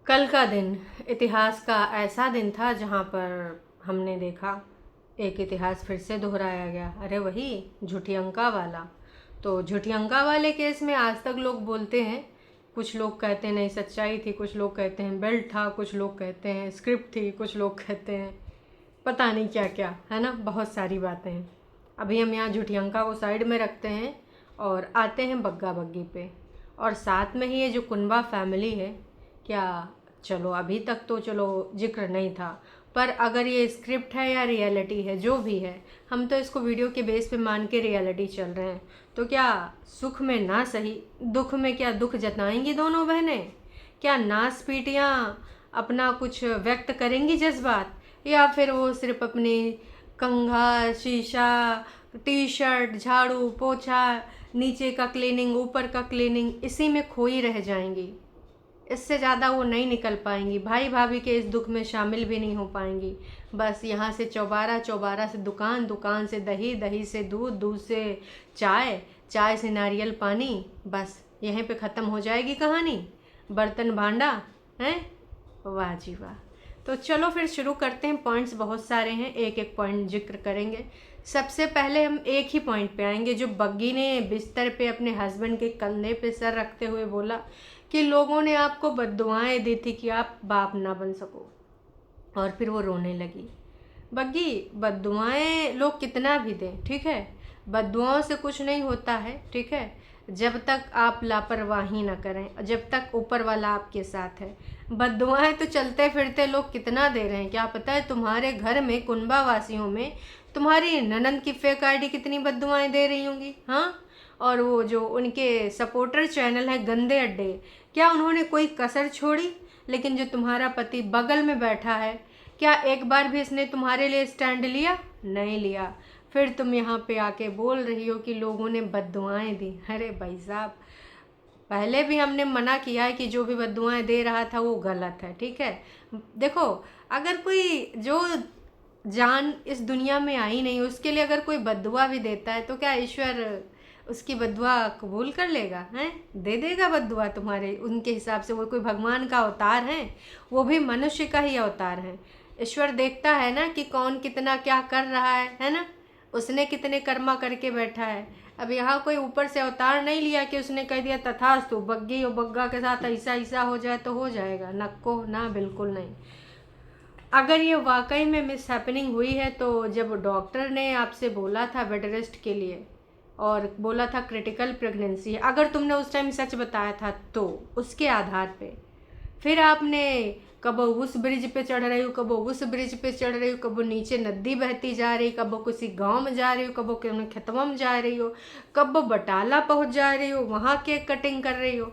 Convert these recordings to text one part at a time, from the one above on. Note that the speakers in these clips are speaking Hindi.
कल का दिन इतिहास का ऐसा दिन था जहाँ पर हमने देखा एक इतिहास फिर से दोहराया गया। अरे वही झुठियंका वाला। तो झुठियंका वाले केस में आज तक लोग बोलते हैं, कुछ लोग कहते हैं नहीं सच्चाई थी, कुछ लोग कहते हैं बेल्ट था, कुछ लोग कहते हैं स्क्रिप्ट थी, कुछ लोग कहते हैं पता नहीं क्या क्या, है ना। बहुत सारी बातें हैं। अभी हम यहाँ झुठियंका को साइड में रखते हैं और आते हैं बग्गा बग्गी पे। और साथ में ही ये जो कुनबा फैमिली है, क्या चलो अभी तक तो चलो जिक्र नहीं था, पर अगर ये स्क्रिप्ट है या रियलिटी है जो भी है, हम तो इसको वीडियो के बेस पे मान के रियलिटी चल रहे हैं। तो क्या सुख में ना सही दुख में क्या दुख जताएंगी दोनों बहनें? क्या नाच पीटियाँ अपना कुछ व्यक्त करेंगी जज्बात, या फिर वो सिर्फ अपनी कंघा शीशा टी शर्ट झाड़ू पोछा नीचे का क्लीनिंग ऊपर का क्लीनिंग इसी में खोई रह जाएंगी? इससे ज़्यादा वो नहीं निकल पाएंगी, भाई भाभी के इस दुख में शामिल भी नहीं हो पाएंगी। बस यहाँ से चौबारा, चौबारा से दुकान, दुकान से दही, दही से दूध, दूध से चाय, चाय से नारियल पानी, बस यहीं पे ख़त्म हो जाएगी कहानी। बर्तन भांडा हैं। वाह जी वाह। तो चलो फिर शुरू करते हैं। पॉइंट्स बहुत सारे हैं, एक एक पॉइंट जिक्र करेंगे। सबसे पहले हम एक ही पॉइंट पे आएंगे जो बग्गी ने बिस्तर पे अपने हस्बैंड के कंधे पे सर रखते हुए बोला कि लोगों ने आपको बद्दुआएं दी थी कि आप बाप ना बन सको, और फिर वो रोने लगी। बग्गी, बद्दुआएं लोग कितना भी दें, ठीक है, बद्दुआओं से कुछ नहीं होता है, ठीक है, जब तक आप लापरवाही ना करें, जब तक ऊपर वाला आपके साथ है। बद्दुआएं तो चलते फिरते लोग कितना दे रहे हैं, क्या पता है तुम्हारे घर में कुनबा वासियों में तुम्हारी ननंद की फेक आईडी कितनी बद्दुआएं दे रही होंगी। हाँ, और वो जो उनके सपोर्टर चैनल है गंदे अड्डे, क्या उन्होंने कोई कसर छोड़ी? लेकिन जो तुम्हारा पति बगल में बैठा है, क्या एक बार भी इसने तुम्हारे लिए स्टैंड लिया? नहीं लिया। फिर तुम यहाँ पे आके बोल रही हो कि लोगों ने बद्दुआएं दी। अरे भाई साहब, पहले भी हमने मना किया है कि जो भी बद्दुआएं दे रहा था वो गलत है, ठीक है। देखो, अगर कोई जो जान इस दुनिया में आई नहीं उसके लिए अगर कोई बद्दुआ भी देता है तो क्या ईश्वर उसकी बद्दुआ कबूल कर लेगा? हैं, दे देगा बद्दुआ तुम्हारे उनके हिसाब से। वो कोई भगवान का अवतार है? वो भी मनुष्य का ही अवतार है। ईश्वर देखता है ना कि कौन कितना क्या कर रहा है ना, उसने कितने कर्मा करके बैठा है। अब यहाँ कोई ऊपर से अवतार नहीं लिया कि उसने कह दिया तथास्तु बग्गी और बग्गा के साथ ऐसा ऐसा हो जाए तो हो जाएगा। नको ना, बिल्कुल नहीं। अगर ये वाकई में मिस हैपनिंग हुई है तो जब डॉक्टर ने आपसे बोला था बेड रेस्ट के लिए और बोला था क्रिटिकल प्रेगनेंसी है, अगर तुमने उस टाइम सच बताया था तो उसके आधार पे फिर आपने कबो उस ब्रिज पे चढ़ रही हो, कबो उस ब्रिज पे चढ़ रही हो, कबो नीचे नदी बहती जा रही, कबो किसी गांव में जा रही हो, कबो खेतवा में जा रही हो, कबो बटाला पहुंच जा रही हो, वहाँ केक कटिंग कर रही हो।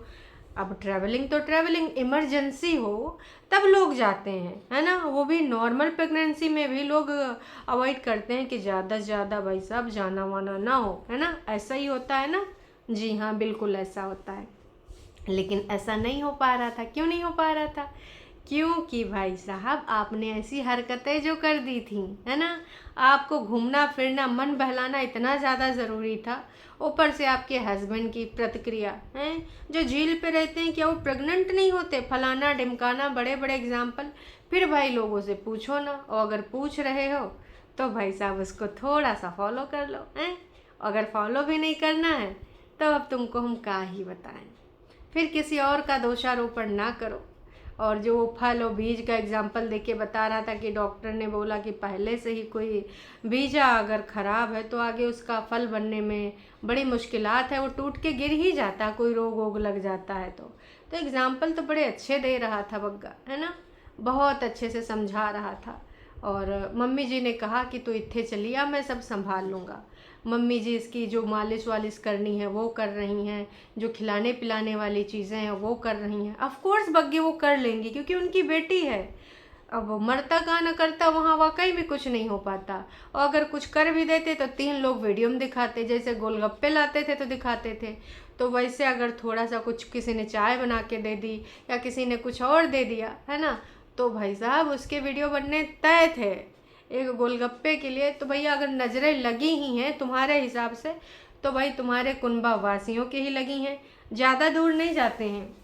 अब ट्रैवलिंग तो ट्रैवलिंग, इमरजेंसी हो तब लोग जाते हैं, है ना। वो भी नॉर्मल प्रेगनेंसी में भी लोग अवॉइड करते हैं कि ज़्यादा से ज़्यादा भाई साहब जाना वाना ना हो, है ना। ऐसा ही होता है ना। जी हाँ, बिल्कुल ऐसा होता है। लेकिन ऐसा नहीं हो पा रहा था। क्यों नहीं हो पा रहा था? क्योंकि भाई साहब आपने ऐसी हरकतें जो कर दी थी, है ना। आपको घूमना फिरना मन बहलाना इतना ज़्यादा ज़रूरी था, ऊपर से आपके हस्बैंड की प्रतिक्रिया है। जो झील पे रहते हैं क्या वो प्रेग्नेंट नहीं होते? फलाना ढिमकाना, बड़े बड़े एग्जाम्पल। फिर भाई लोगों से पूछो ना, और अगर पूछ रहे हो तो भाई साहब उसको थोड़ा सा फॉलो कर लो, हैं। अगर फॉलो भी नहीं करना है तो अब तुमको हम क्या ही बताएं। फिर किसी और का दोषारोपण ना करो। और जो फल और बीज का एग्जाम्पल देके बता रहा था कि डॉक्टर ने बोला कि पहले से ही कोई बीजा अगर ख़राब है तो आगे उसका फल बनने में बड़ी मुश्किलात है, वो टूट के गिर ही जाता, कोई रोग वोग लग जाता है तो एग्जाम्पल तो बड़े अच्छे दे रहा था बग्गा, है ना। बहुत अच्छे से समझा रहा था। और मम्मी जी ने कहा कि तू इत्थे चलिया, मैं सब संभाल लूँगा। मम्मी जी इसकी जो मालिश वालिश करनी है वो कर रही हैं, जो खिलाने पिलाने वाली चीज़ें हैं वो कर रही हैं। ऑफ कोर्स बग्गी वो कर लेंगी क्योंकि उनकी बेटी है। अब मरता का न करता वहाँ वाकई में कुछ नहीं हो पाता। और अगर कुछ कर भी देते तो 3 लोग वीडियो में दिखाते, जैसे गोलगप्पे लाते थे तो दिखाते थे, तो वैसे अगर थोड़ा सा कुछ किसी ने चाय बना के दे दी या किसी ने कुछ और दे दिया, है ना, तो भाई साहब उसके वीडियो बनने तय थे। एक गोलगप्पे के लिए तो भैया अगर नज़रें लगी ही हैं तुम्हारे हिसाब से तो भाई तुम्हारे कुनबा वासियों के ही लगी हैं, ज़्यादा दूर नहीं जाते हैं।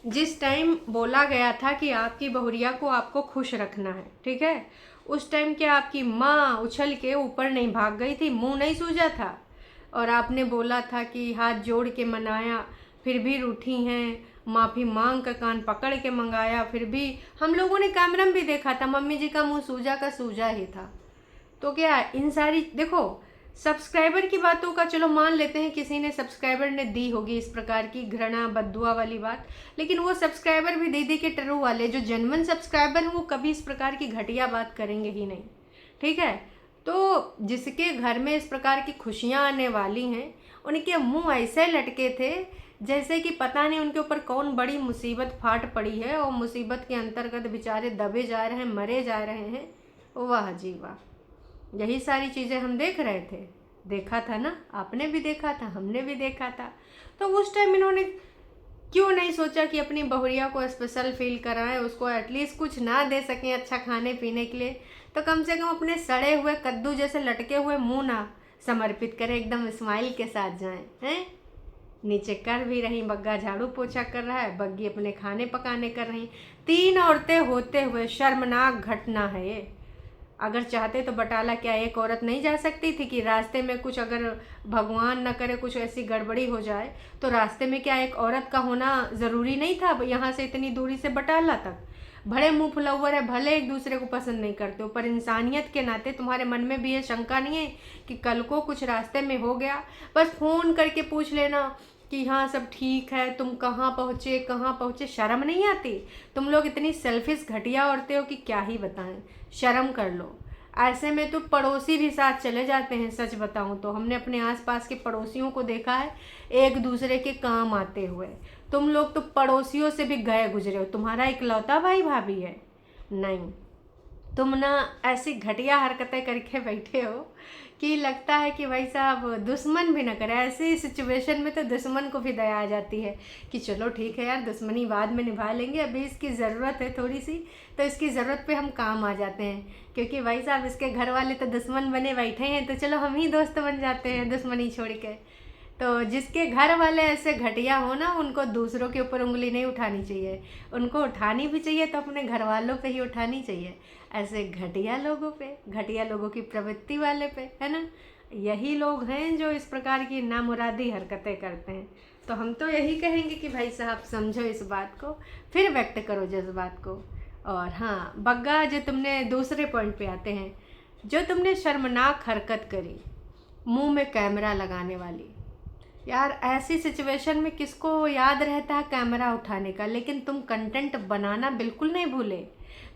जिस टाइम बोला गया था कि आपकी बहुरिया को आपको खुश रखना है, ठीक है, उस टाइम क्या आपकी माँ उछल के ऊपर नहीं भाग गई थी? मुंह नहीं सूजा था? और आपने बोला था कि हाथ जोड़ के मनाया, फिर भी रूठी हैं, माफ़ी मांग कर कान पकड़ के मंगाया, फिर भी हम लोगों ने कैमरा में भी देखा था मम्मी जी का मुंह सूजा का सूजा ही था। तो क्या इन सारी, देखो, सब्सक्राइबर की बातों का चलो मान लेते हैं किसी ने सब्सक्राइबर ने दी होगी इस प्रकार की घृणा बद्दुआ वाली बात, लेकिन वो सब्सक्राइबर भी दे के टरू वाले जो जेन्युइन सब्सक्राइबर हैं वो कभी इस प्रकार की घटिया बात करेंगे ही नहीं, ठीक है। तो जिसके घर में इस प्रकार की खुशियाँ आने वाली हैं उनके मुंह ऐसे लटके थे जैसे कि पता नहीं उनके ऊपर कौन बड़ी मुसीबत फाट पड़ी है और मुसीबत के अंतर्गत बेचारे दबे जा रहे हैं, मरे जा रहे हैं। वाह जी वाह, यही सारी चीज़ें हम देख रहे थे, देखा था ना, आपने भी देखा था, हमने भी देखा था। तो उस टाइम इन्होंने क्यों नहीं सोचा कि अपनी बहुरिया को स्पेशल फील कराएं, उसको एटलीस्ट कुछ ना दे सकें अच्छा खाने पीने के लिए, तो कम से कम अपने सड़े हुए कद्दू जैसे लटके हुए मुंह ना समर्पित करें, एकदम स्माइल के साथ जाएं, हैं। नीचे कर भी रही, बग्गा झाड़ू पोछा कर रहा है, बग्गी अपने खाने पकाने कर रही, 3 औरतें होते हुए शर्मनाक घटना है ये। अगर चाहते तो बटाला क्या एक औरत नहीं जा सकती थी कि रास्ते में कुछ अगर भगवान न करे कुछ ऐसी गड़बड़ी हो जाए तो रास्ते में क्या एक औरत का होना ज़रूरी नहीं था? यहाँ से इतनी दूरी से बटाला तक भले मुंह फुलौवर है, भले एक दूसरे को पसंद नहीं करते हो, पर इंसानियत के नाते तुम्हारे मन में भी ये शंका नहीं है कि कल को कुछ रास्ते में हो गया, बस फ़ोन करके पूछ लेना कि हाँ सब ठीक है, तुम कहाँ पहुँचे? शर्म नहीं आती? तुम लोग इतनी सेल्फिश घटिया औरतें हो कि क्या ही बताएं, शर्म कर लो। ऐसे में तो पड़ोसी भी साथ चले जाते हैं, सच बताऊं तो हमने अपने आसपास के पड़ोसियों को देखा है एक दूसरे के काम आते हुए। तुम लोग तो पड़ोसियों से भी गए गुजरे हो, तुम्हारा इकलौता भाई भाभी है नहीं, तुम ना ऐसी घटिया हरकतें करके बैठे हो कि लगता है कि भाई साहब दुश्मन भी ना करे। ऐसी सिचुएशन में तो दुश्मन को भी दया आ जाती है कि चलो ठीक है यार, दुश्मनी बाद में निभा लेंगे, अभी इसकी ज़रूरत है थोड़ी सी, तो इसकी ज़रूरत पे हम काम आ जाते हैं, क्योंकि भाई साहब इसके घर वाले तो दुश्मन बने बैठे हैं, तो चलो हम ही दोस्त बन जाते हैं दुश्मनी छोड़ के। तो जिसके घर वाले ऐसे घटिया हो ना, उनको दूसरों के ऊपर उंगली नहीं उठानी चाहिए, उनको उठानी भी चाहिए तो अपने घर वालों पे ही उठानी चाहिए, ऐसे घटिया लोगों पे, घटिया लोगों की प्रवृत्ति वाले पे, है ना। यही लोग हैं जो इस प्रकार की नामुरादी हरकतें करते हैं। तो हम तो यही कहेंगे कि भाई साहब समझो इस बात को, फिर व्यक्त करो जज्बात को। और हाँ बग्गा, जो तुमने दूसरे पॉइंट पे आते हैं, जो तुमने शर्मनाक हरकत करी मुंह में कैमरा लगाने वाली, यार ऐसी सिचुएशन में किसको याद रहता है कैमरा उठाने का, लेकिन तुम कंटेंट बनाना बिल्कुल नहीं भूले,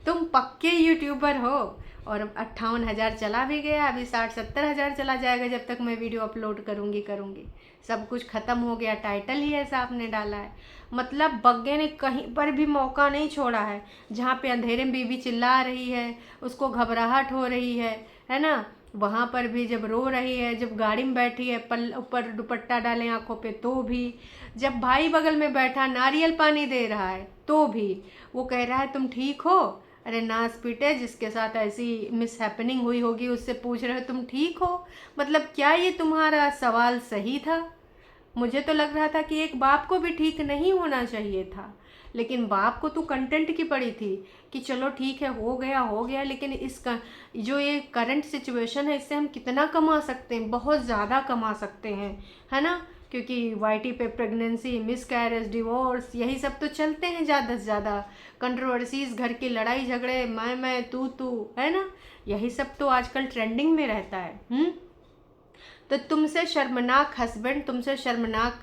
तुम पक्के यूट्यूबर हो। और 58,000 चला भी गया, अभी 60-70 हज़ार चला जाएगा जब तक मैं वीडियो अपलोड करूँगी। सब कुछ ख़त्म हो गया, टाइटल ही ऐसा आपने डाला है। मतलब बग्गे ने कहीं पर भी मौका नहीं छोड़ा है, जहाँ पे अंधेरे में बीवी चिल्ला रही है, उसको घबराहट हो रही है ना, वहाँ पर भी जब रो रही है, जब गाड़ी में बैठी है ऊपर दुपट्टा डाले आंखों पे तो भी, जब भाई बगल में बैठा नारियल पानी दे रहा है तो भी वो कह रहा है तुम ठीक हो। अरे नास पीटे, जिसके साथ ऐसी मिस हैपनिंग हुई होगी उससे पूछ रहे हो तुम ठीक हो। मतलब क्या ये तुम्हारा सवाल सही था? मुझे तो लग रहा था कि एक बाप को भी ठीक नहीं होना चाहिए था, लेकिन बाप को तो कंटेंट की पड़ी थी कि चलो ठीक है हो गया, लेकिन इसका जो ये करंट सिचुएशन है इससे हम कितना कमा सकते हैं, बहुत ज़्यादा कमा सकते हैं, है ना। क्योंकि वाईटी पे प्रेगनेंसी, मिस कैरेज, डिवोर्स, यही सब तो चलते हैं ज़्यादा से ज़्यादा। कंट्रोवर्सीज, घर की लड़ाई झगड़े, मैं तू, है ना, यही सब तो आजकल ट्रेंडिंग में रहता है। तो तुमसे शर्मनाक हस्बैंड, तुमसे शर्मनाक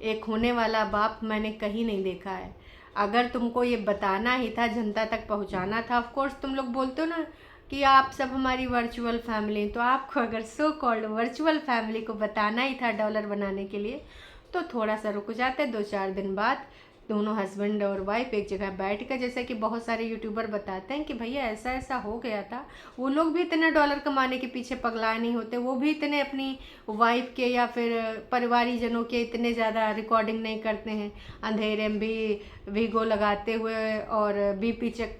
एक होने वाला बाप मैंने कहीं नहीं देखा है। अगर तुमको ये बताना ही था, जनता तक पहुंचाना था, ऑफ कोर्स तुम लोग बोलते हो ना कि आप सब हमारी वर्चुअल फैमिली, तो आपको अगर सो कॉल्ड वर्चुअल फैमिली को बताना ही था डॉलर बनाने के लिए, तो थोड़ा सा रुक जाते, 2-4 दिन बाद दोनों हस्बैंड और वाइफ एक जगह बैठ कर, जैसे कि बहुत सारे यूट्यूबर बताते हैं कि भैया ऐसा ऐसा हो गया था, वो लोग भी इतने डॉलर कमाने के पीछे पगलाए नहीं होते, वो भी इतने अपनी वाइफ के या फिर परिवारीजनों के इतने ज़्यादा रिकॉर्डिंग नहीं करते हैं, अंधेरे में भी वीगो लगाते हुए और बीपी चेक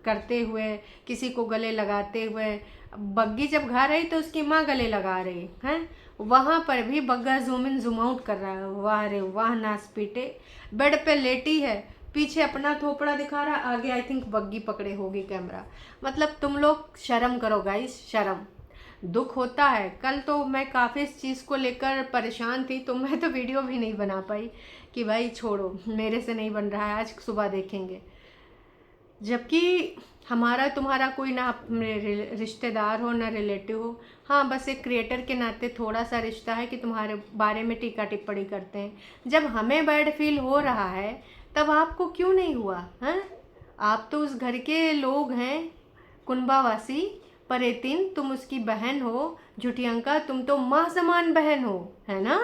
करते हुए, किसी को गले लगाते हुए। बग्गी जब घर आई तो उसकी माँ गले लगा रही है, वहाँ पर भी Bagga zoom in zoom out कर रहा है। वाह रे वाह, नास पीटे, बेड पे लेटी है पीछे अपना थोपड़ा दिखा रहा, आगे आई थिंक बग्गी पकड़े होगी कैमरा। मतलब तुम लोग शर्म करो गाइस, शर्म। दुख होता है। कल तो मैं काफ़ी इस चीज़ को लेकर परेशान थी, तो मैं तो वीडियो भी नहीं बना पाई कि भाई छोड़ो, मेरे से नहीं बन रहा है, आज सुबह देखेंगे। जबकि हमारा तुम्हारा कोई ना रिश्तेदार हो ना रिलेटिव हो, हाँ बस एक क्रिएटर के नाते थोड़ा सा रिश्ता है कि तुम्हारे बारे में टीका टिप्पणी करते हैं। जब हमें बैड फील हो रहा है तब आपको क्यों नहीं हुआ? हैं, आप तो उस घर के लोग हैं, कुनबावासी। परेतिन तुम उसकी बहन हो, झुटियंका तुम तो माँ समान बहन हो, है ना?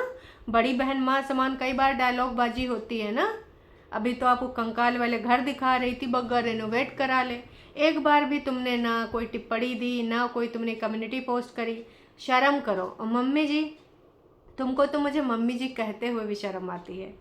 बड़ी बहन माँ समान कई बार डायलॉग बाजी होती है ना। अभी तो आपको कंकाल वाले घर दिखा रही थी, बग्गा रेनोवेट करा ले। एक बार भी तुमने ना कोई टिप्पणी दी, ना कोई तुमने कम्युनिटी पोस्ट करी। शर्म करो। और मम्मी जी, तुमको तो मुझे मम्मी जी कहते हुए भी शर्म आती है।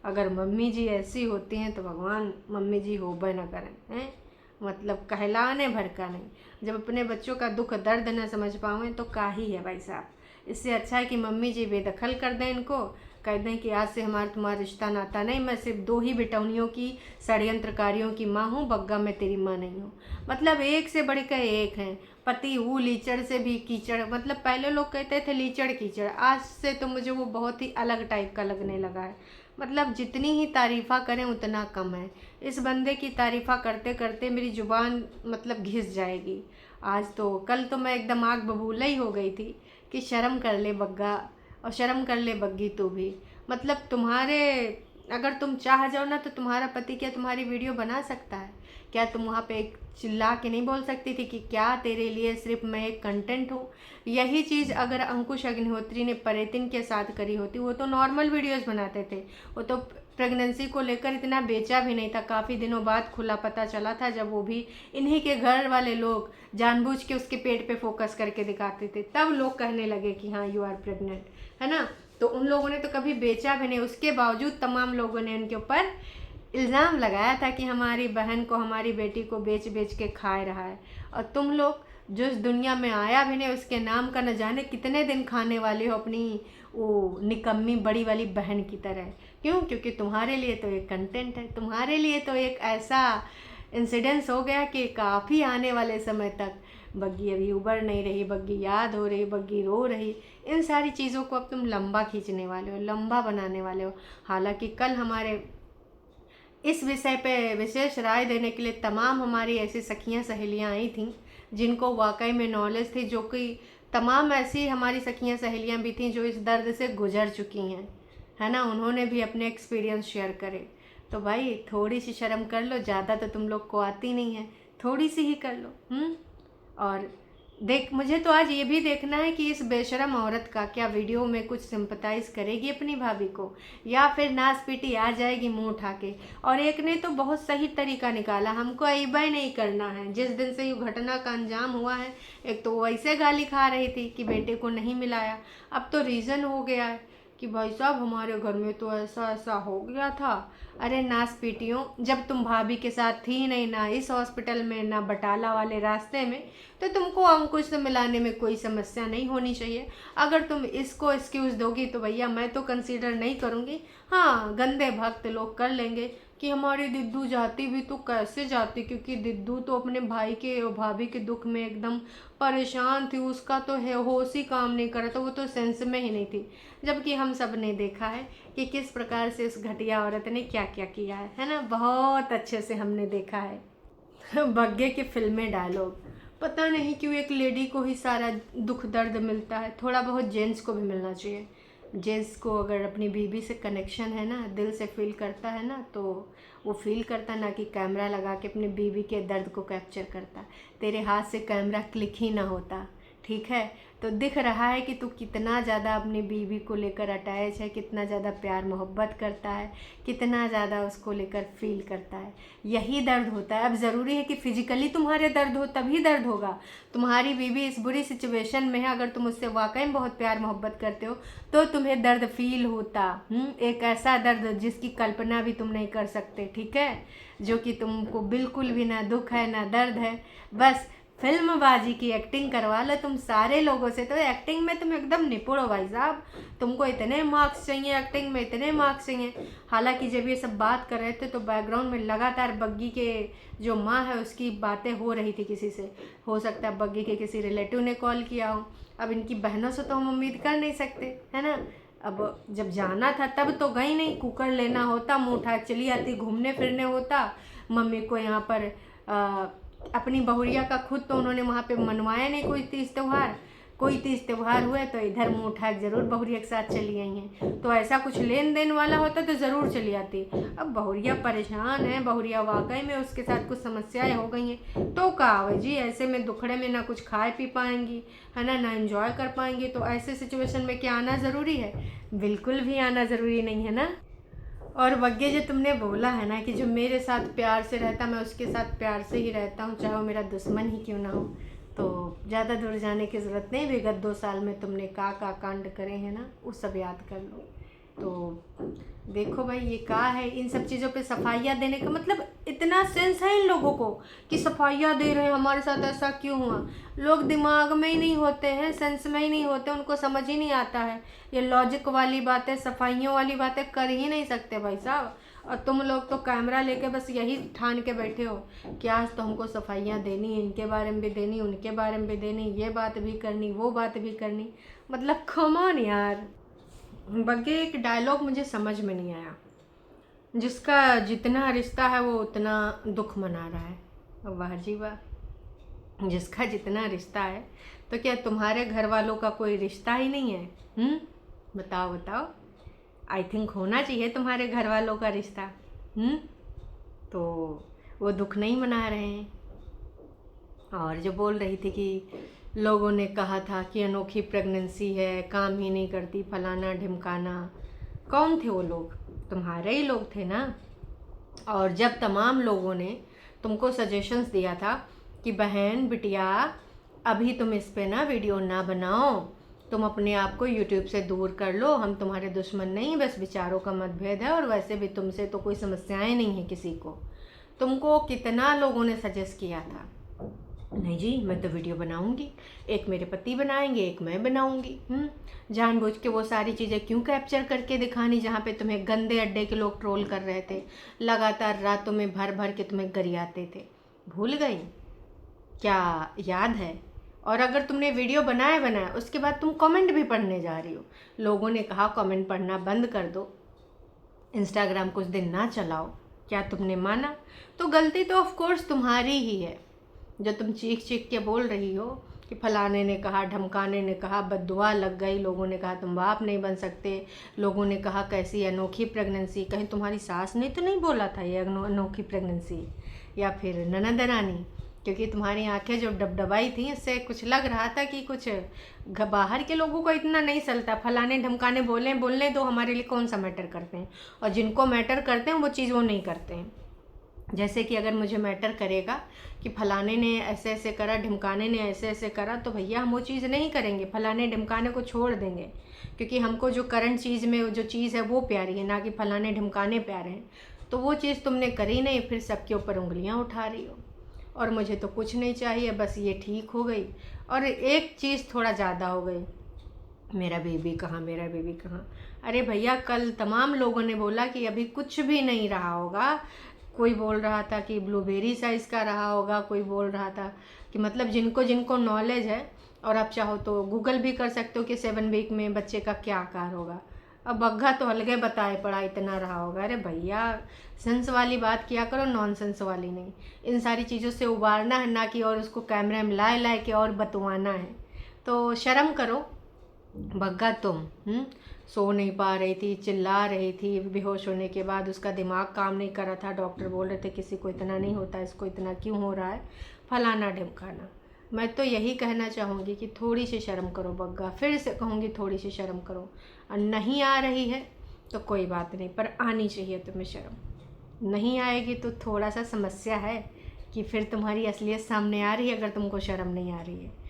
अगर मम्मी जी ऐसी होती हैं तो भगवान मम्मी जी होबे न करें, हैं? मतलब कहलाने भर का नहीं। जब अपने बच्चों का दुख दर्द न समझ पावें तो काहे है भाई साहब। इससे अच्छा है कि मम्मी जी बेदखल कर दें इनको, कह दें कि आज से हमारा तुम्हारा रिश्ता नाता नहीं, मैं सिर्फ 2 ही बेटौनियों की षड्यंत्रकारियों की माँ हूँ, बग्गा मैं तेरी माँ नहीं हूँ। मतलब एक से बढ़ कर एक हैं। पति वो लीचड़ से भी कीचड़, मतलब पहले लोग कहते थे लीचड़ कीचड़, आज से तो मुझे वो बहुत ही अलग टाइप का लगने लगा है। मतलब जितनी ही तारीफ़ा करें उतना कम है। इस बंदे की तारीफ़ा करते करते मेरी ज़ुबान मतलब घिस जाएगी। आज तो कल तो मैं एकदम आग बबूला ही हो गई थी कि शर्म कर ले बग्गा, और शर्म कर ले बग्गी तू भी। मतलब तुम्हारे, अगर तुम चाह जाओ ना तो तुम्हारा पति क्या तुम्हारी वीडियो बना सकता है? क्या तुम वहाँ पे एक चिल्ला के नहीं बोल सकती थी कि क्या तेरे लिए सिर्फ मैं एक कंटेंट हूँ? यही चीज़ अगर अंकुश अग्निहोत्री ने परेतिन के साथ करी होती, वो तो नॉर्मल वीडियोस बनाते थे, वो तो प्रेगनेंसी को लेकर इतना बेचा भी नहीं था। काफ़ी दिनों बाद खुला पता चला था, जब वो भी इन्हीं के घर वाले लोग जानबूझ के उसके पेट पे फोकस करके दिखाते थे, तब लोग कहने लगे कि हाँ यू आर प्रेग्नेंट, है ना? तो उन लोगों ने तो कभी बेचा भी नहीं, उसके बावजूद तमाम लोगों ने उनके ऊपर इल्ज़ाम लगाया था कि हमारी बहन को, हमारी बेटी को बेच बेच के खा रहा है। और तुम लोग जो इस दुनिया में आया भी नहीं, उसके नाम का न जाने कितने दिन खाने वाले हो अपनी वो निकम्मी बड़ी वाली बहन की तरह। क्यों? क्योंकि तुम्हारे लिए तो एक कंटेंट है, तुम्हारे लिए तो एक ऐसा इंसिडेंस हो गया कि काफ़ी आने वाले समय तक बग्गी अभी उबर नहीं रही, बग्गी याद हो रही, बग्गी रो रही, इन सारी चीज़ों को अब तुम लंबा खींचने वाले हो, लंबा बनाने वाले हो। हालांकि कल हमारे इस विषय पे विशेष राय देने के लिए तमाम हमारी ऐसी सखियां सहेलियां आई थीं जिनको वाकई में नॉलेज थी, जो कि तमाम ऐसी हमारी सखियां सहेलियां भी थीं जो इस दर्द से गुजर चुकी हैं, है ना? उन्होंने भी अपने एक्सपीरियंस शेयर करे। तो भाई थोड़ी सी शर्म कर लो, ज़्यादा तो तुम लोग को आती नहीं है, थोड़ी सी ही कर लो। और देख, मुझे तो आज ये भी देखना है कि इस बेशरम औरत का क्या वीडियो में कुछ सिंपथाइज करेगी अपनी भाभी को, या फिर नास पीटी आ जाएगी मुंह उठा के। और एक ने तो बहुत सही तरीका निकाला, हमको अइबा नहीं करना है। जिस दिन से ये घटना का अंजाम हुआ है, एक तो वैसे गाली खा रही थी कि बेटे को नहीं मिलाया, अब तो रीज़न हो गया है कि भाई साहब हमारे घर में तो ऐसा ऐसा हो गया था। अरे नास पीटियों, जब तुम भाभी के साथ थी नहीं, ना इस हॉस्पिटल में ना बटाला वाले रास्ते में, तो तुमको अंकुश से मिलाने में कोई समस्या नहीं होनी चाहिए। अगर तुम इसको एक्सक्यूज़ दोगी तो भैया मैं तो कंसीडर नहीं करूँगी। हाँ, गंदे भक्त लोग कर लेंगे कि हमारी दिद्दू जाती भी तो कैसे जाती, क्योंकि दिद्दू तो अपने भाई के और भाभी के दुख में एकदम परेशान थी, उसका तो है होश ही काम नहीं कर रहा था, वो तो सेंस में ही नहीं थी। जबकि हम सब ने देखा है कि किस प्रकार से इस घटिया औरत ने क्या क्या किया है ना? बहुत अच्छे से हमने देखा है। बग्गे के फिल्मी डायलॉग, पता नहीं क्यों एक लेडी को ही सारा दुख दर्द मिलता है, थोड़ा बहुत जेंट्स को भी मिलना चाहिए। जेंट्स को अगर अपनी बीवी से कनेक्शन है ना, दिल से फील करता है ना, तो वो फील करता, ना कि कैमरा लगा के अपनी बीवी के दर्द को कैप्चर करता। तेरे हाथ से कैमरा क्लिक ही ना होता, ठीक है? तो दिख रहा है कि तू कितना ज़्यादा अपनी बीवी को लेकर अटैच है, कितना ज़्यादा प्यार मोहब्बत करता है, कितना ज़्यादा उसको लेकर फील करता है। यही दर्द होता है। अब ज़रूरी है कि फिजिकली तुम्हारे दर्द हो तभी दर्द होगा। तुम्हारी बीवी इस बुरी सिचुएशन में है, अगर तुम उससे वाकई में बहुत प्यार मोहब्बत करते हो तो तुम्हें दर्द फील होता। एक ऐसा दर्द जिसकी कल्पना भी तुम नहीं कर सकते, ठीक है? जो कि तुमको बिल्कुल भी ना दुख है ना दर्द है, बस फिल्मबाजी की एक्टिंग करवा लो तुम सारे लोगों से। तो एक्टिंग में तुम एकदम निपुण हो भाई साहब, तुमको इतने मार्क्स चाहिए, एक्टिंग में इतने मार्क्स चाहिए। हालांकि जब ये सब बात कर रहे थे तो बैकग्राउंड में लगातार बग्गी के जो माँ है उसकी बातें हो रही थी किसी से। हो सकता है बग्गी के किसी रिलेटिव ने कॉल किया हो। अब इनकी बहनों से तो हम उम्मीद कर नहीं सकते, है ना। अब जब जाना था तब तो गई नहीं, कुकर लेना होता, मुँह उठा चली आती, घूमने फिरने होता। मम्मी को यहाँ पर अपनी बहुरिया का खुद तो उन्होंने वहाँ पे मनवाया नहीं कोई तीज त्यौहार। कोई तीज त्यौहार हुए तो इधर मुँह उठा के ज़रूर बहुरिया के साथ चली आई हैं। तो ऐसा कुछ लेन देन वाला होता तो ज़रूर चली आती। अब बहुरिया परेशान है, बहुरिया वाकई में उसके साथ कुछ समस्याएं हो गई हैं। तो का आवे जी, ऐसे में दुखड़े में ना कुछ खाए पी पाएंगी, है ना, ना एंजॉय कर पाएंगी। तो ऐसे सिचुएशन में क्या आना ज़रूरी है? बिल्कुल भी आना ज़रूरी नहीं है ना। और वग्गे जो तुमने बोला है ना कि जो मेरे साथ प्यार से रहता मैं उसके साथ प्यार से ही रहता हूँ, चाहे वो मेरा दुश्मन ही क्यों ना हो। तो ज़्यादा दूर जाने की ज़रूरत नहीं, विगत 2 साल में तुमने का कांड करे हैं ना, वो सब याद कर लो। तो देखो भाई ये का है, इन सब चीज़ों पे सफाइयाँ देने का मतलब इतना सेंस है इन लोगों को कि सफाइयाँ दे रहे हैं, हमारे साथ ऐसा क्यों हुआ। लोग दिमाग में ही नहीं होते हैं, सेंस में ही नहीं होते, उनको समझ ही नहीं आता है। ये लॉजिक वाली बातें, सफाइयों वाली बातें कर ही नहीं सकते भाई साहब। और तुम लोग तो कैमरा लेके बस यही ठान के बैठे हो कि आज तो हमको सफाइयाँ देनी, इनके बारे में भी देनी, उनके बारे में भी देनी, ये बात भी करनी, वो बात भी करनी। मतलब कम ऑन यार। बल्कि एक डायलॉग मुझे समझ में नहीं आया, जिसका जितना रिश्ता है वो उतना दुख मना रहा है। वाह जी वाह, जिसका जितना रिश्ता है। तो क्या तुम्हारे घर वालों का कोई रिश्ता ही नहीं है? बताओ बताओ। आई थिंक होना चाहिए तुम्हारे घर वालों का रिश्ता। तो वो दुख नहीं मना रहे हैं। और जो बोल रही थी कि लोगों ने कहा था कि अनोखी प्रेगनेंसी है, काम ही नहीं करती, फलाना ढिमकाना। कौन थे वो लोग? तुम्हारे ही लोग थे ना। और जब तमाम लोगों ने तुमको सजेशंस दिया था कि बहन बिटिया अभी तुम इस पे ना वीडियो ना बनाओ, तुम अपने आप को यूट्यूब से दूर कर लो, हम तुम्हारे दुश्मन नहीं, बस विचारों का मतभेद है, और वैसे भी तुमसे तो कोई समस्याएं नहीं है किसी को। तुमको कितना लोगों ने सजेस्ट किया था, नहीं जी मैं तो वीडियो बनाऊंगी, एक मेरे पति बनाएंगे, एक मैं बनाऊंगी। जानबूझ के वो सारी चीज़ें क्यों कैप्चर करके दिखानी जहाँ पे तुम्हें गंदे अड्डे के लोग ट्रोल कर रहे थे, लगातार रातों में भर भर के तुम्हें गरियाते थे। भूल गई क्या? याद है? और अगर तुमने वीडियो बनाया उसके बाद तुम कमेंट भी पढ़ने जा रही हो। लोगों ने कहा कमेंट पढ़ना बंद कर दो, इंस्टाग्राम कुछ दिन ना चलाओ। क्या तुमने माना? तो गलती तो ऑफ कोर्स तुम्हारी ही है। जो तुम चीख चीख के बोल रही हो कि फलाने ने कहा, ढमकाने ने कहा, बद्दुआ लग गई, लोगों ने कहा तुम बाप नहीं बन सकते, लोगों ने कहा कैसी अनोखी प्रेगनेंसी। कहीं तुम्हारी सास ने तो नहीं बोला था ये अनोखी प्रेगनेंसी, या फिर ननद रानी? क्योंकि तुम्हारी आंखें जो डबडबाई थी इससे कुछ लग रहा था कि कुछ बाहर के लोगों को इतना नहीं चलता। फलाने ढमकाने बोलने दो, हमारे लिए कौन सा मैटर करते हैं, और जिनको मैटर करते हैं वो चीज़ वो नहीं करते हैं। जैसे कि अगर मुझे मैटर करेगा कि फलाने ने ऐसे ऐसे करा, ढिमकाने ने ऐसे ऐसे करा, तो भैया हम वो चीज़ नहीं करेंगे, फलाने ढिमकाने को छोड़ देंगे। क्योंकि हमको जो करंट चीज़ में जो चीज़ है वो प्यारी है, ना कि फलाने ढिमकाने प्यारे हैं। तो वो चीज़ तुमने करी नहीं, फिर सबके ऊपर उंगलियां उठा रही हो। और मुझे तो कुछ नहीं चाहिए, बस ये ठीक हो गई। और एक चीज़ थोड़ा ज़्यादा हो गई, मेरा बेबी कहाँ, मेरा बेबी कहाँ। अरे भैया कल तमाम लोगों ने बोला कि अभी कुछ भी नहीं रहा होगा। कोई बोल रहा था कि ब्लूबेरी साइज़ का रहा होगा, कोई बोल रहा था कि मतलब जिनको जिनको नॉलेज है, और आप चाहो तो गूगल भी कर सकते हो कि 7 वीक में बच्चे का क्या आकार होगा। अब बग्घा तो अलगे बताए पड़ा इतना रहा होगा। अरे भैया सेंस वाली बात किया करो, नॉनसेंस वाली नहीं। इन सारी चीज़ों से उबारना है, ना कि और उसको कैमरे में लाए के और बतवाना है। तो शर्म करो। बग्गा तुम सो नहीं पा रही थी, चिल्ला रही थी, बेहोश होने के बाद उसका दिमाग काम नहीं कर रहा था। डॉक्टर बोल रहे थे किसी को इतना नहीं होता, इसको इतना क्यों हो रहा है, फलाना ढिमकाना। मैं तो यही कहना चाहूँगी कि थोड़ी सी शर्म करो बग्गा, फिर से कहूँगी थोड़ी सी शर्म करो। और नहीं आ रही है तो कोई बात नहीं, पर आनी चाहिए तुम्हें शर्म। नहीं आएगी तो थोड़ा सा समस्या है कि फिर तुम्हारी असलियत सामने आ रही है, अगर तुमको शर्म नहीं आ रही है।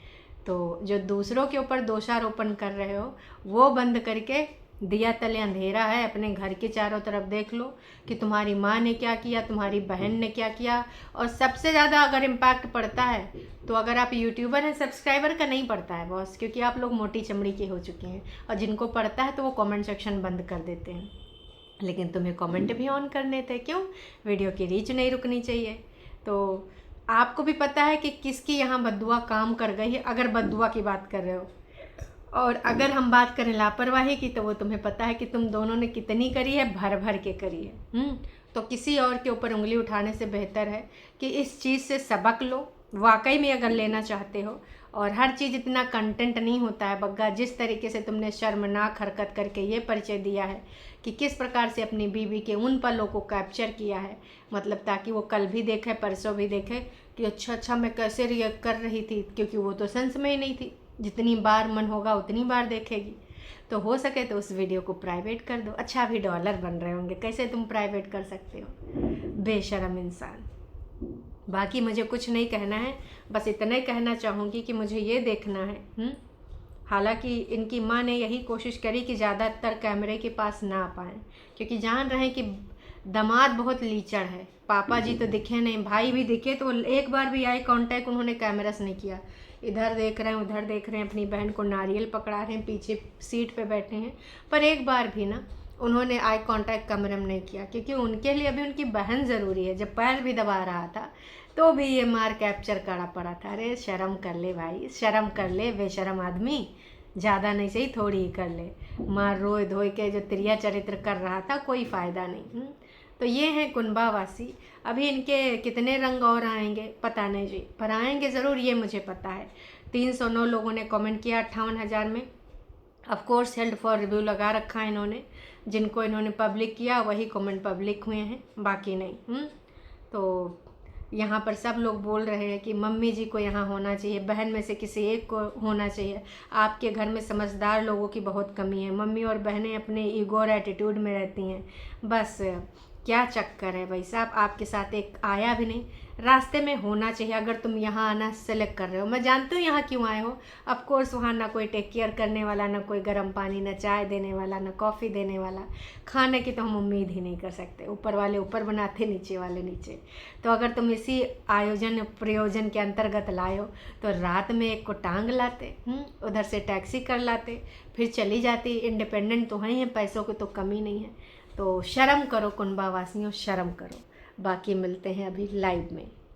तो जो दूसरों के ऊपर दोषारोपण कर रहे हो वो बंद करके दिया तले अंधेरा है, अपने घर के चारों तरफ देख लो कि तुम्हारी माँ ने क्या किया, तुम्हारी बहन ने क्या किया। और सबसे ज़्यादा अगर इम्पैक्ट पड़ता है तो अगर आप यूट्यूबर हैं, सब्सक्राइबर का नहीं पड़ता है बॉस, क्योंकि आप लोग मोटी चमड़ी के हो चुके हैं। और जिनको पड़ता है तो वो कमेंट सेक्शन बंद कर देते हैं, लेकिन तुम्हें कमेंट भी ऑन करने थे। क्यों? वीडियो की रीच नहीं रुकनी चाहिए। तो आपको भी पता है कि किसकी यहाँ बद्दुआ काम कर गई है, अगर बद्दुआ की बात कर रहे हो। और अगर हम बात करें लापरवाही की, तो वो तुम्हें पता है कि तुम दोनों ने कितनी करी है, भर भर के करी है। तो किसी और के ऊपर उंगली उठाने से बेहतर है कि इस चीज़ से सबक लो, वाकई में अगर लेना चाहते हो। और हर चीज़ इतना कंटेंट नहीं होता है बग्गा। जिस तरीके से तुमने शर्मनाक हरकत करके ये परिचय दिया है कि किस प्रकार से अपनी बीवी के उन पलों को कैप्चर किया है, मतलब ताकि वो कल भी देखे, परसों भी देखे कि अच्छा मैं कैसे रिएक्ट कर रही थी, क्योंकि वो तो सेंस में ही नहीं थी। जितनी बार मन होगा उतनी बार देखेगी। तो हो सके तो उस वीडियो को प्राइवेट कर दो। अच्छा, अभी डॉलर बन रहे होंगे, कैसे तुम प्राइवेट कर सकते हो, बेशरम इंसान। बाकी मुझे कुछ नहीं कहना है, बस इतना ही कहना चाहूँगी कि मुझे ये देखना है। हालांकि इनकी माँ ने यही कोशिश करी कि ज़्यादातर कैमरे के पास ना आ पाएँ, क्योंकि जान रहे हैं कि दामाद बहुत लीचड़ है। पापा जी तो दिखे नहीं, भाई भी दिखे तो एक बार भी आई कांटेक्ट उन्होंने कैमरा से नहीं किया। इधर देख रहे हैं, उधर देख रहे हैं, अपनी बहन को नारियल पकड़ा रहे हैं, पीछे सीट पे बैठे हैं, पर एक बार भी ना उन्होंने आई कांटेक्ट कैमरे में नहीं किया, क्योंकि उनके लिए अभी उनकी बहन ज़रूरी है। जब पैर भी दबा रहा था तो भी ये मार कैप्चर करा पड़ा था। अरे शर्म कर ले भाई, शर्म कर ले बेशरम आदमी, ज़्यादा नहीं सही थोड़ी ही कर ले। मार रोए धोए के जो त्रिया चरित्र कर रहा था, कोई फ़ायदा नहीं। तो ये हैं कुंभावासी। अभी इनके कितने रंग और आएंगे पता नहीं जी, पर आएंगे ज़रूर, ये मुझे पता है। 309 लोगों ने कमेंट किया 58,000 में। Of course held for review लगा रखा है इन्होंने, जिनको इन्होंने पब्लिक किया वही कमेंट पब्लिक हुए हैं, बाकी नहीं। तो यहाँ पर सब लोग बोल रहे हैं कि मम्मी जी को यहाँ होना चाहिए, बहन में से किसी एक को होना चाहिए। आपके घर में समझदार लोगों की बहुत कमी है। मम्मी और बहनें अपने ईगो और एटीट्यूड में रहती हैं। बस क्या चक्कर है भाई साहब, आपके साथ एक आया भी नहीं, रास्ते में होना चाहिए। अगर तुम यहाँ आना सेलेक्ट कर रहे हो, मैं जानती हूँ यहाँ क्यों आए हो। ऑफ कोर्स वहाँ ना कोई टेक केयर करने वाला, ना कोई गर्म पानी, ना चाय देने वाला, ना कॉफ़ी देने वाला। खाने की तो हम उम्मीद ही नहीं कर सकते, ऊपर वाले ऊपर बनाते, नीचे वाले नीचे। तो अगर तुम इसी आयोजन प्रयोजन के अंतर्गत लाए हो तो रात में एक को टांग लाते, उधर से टैक्सी कर लाते, फिर चली जाती। इंडिपेंडेंट तो हैं, पैसों की तो कमी नहीं है। तो शर्म करो कुंभावासियों, शर्म करो। बाकी मिलते हैं अभी लाइव में।